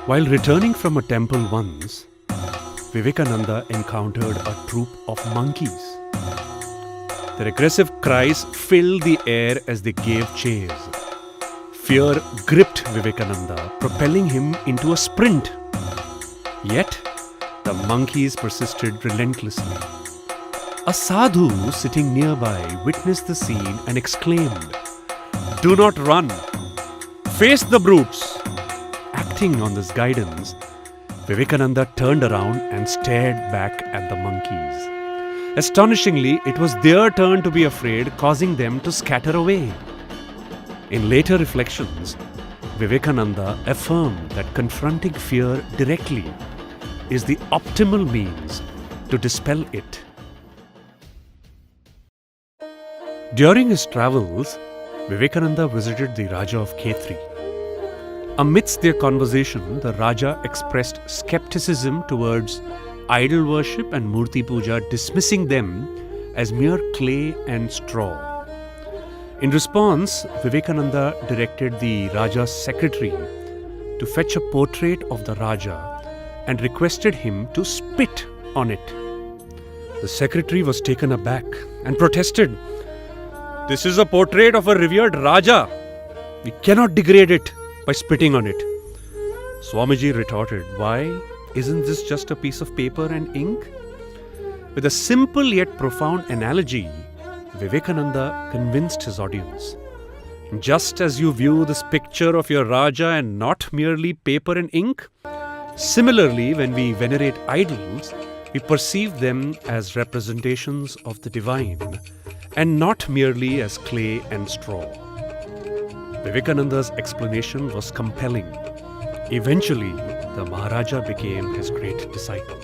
While returning from a temple once, Vivekananda encountered a troop of monkeys. Their aggressive cries filled the air as they gave chase. Fear gripped Vivekananda, propelling him into a sprint. Yet, the monkeys persisted relentlessly. A sadhu sitting nearby witnessed the scene and exclaimed, "Do not run! Face the brutes!" Acting on this guidance, Vivekananda turned around and stared back at the monkeys. Astonishingly, it was their turn to be afraid, causing them to scatter away. In later reflections, Vivekananda affirmed that confronting fear directly is the optimal means to dispel it. During his travels, Vivekananda visited the Raja of Khetri. Amidst their conversation, the Raja expressed skepticism towards idol worship and murti puja, dismissing them as mere clay and straw. In response, Vivekananda directed the Raja's secretary to fetch a portrait of the Raja and requested him to spit on it. The secretary was taken aback and protested, "This is a portrait of a revered Raja. We cannot degrade it by spitting on it." Swamiji retorted, "Why? Isn't this just a piece of paper and ink?" With a simple yet profound analogy, Vivekananda convinced his audience. Just as you view this picture of your Raja and not merely paper and ink, similarly, when we venerate idols, we perceive them as representations of the divine and not merely as clay and straw. Vivekananda's explanation was compelling. Eventually, the Maharaja became his great disciple.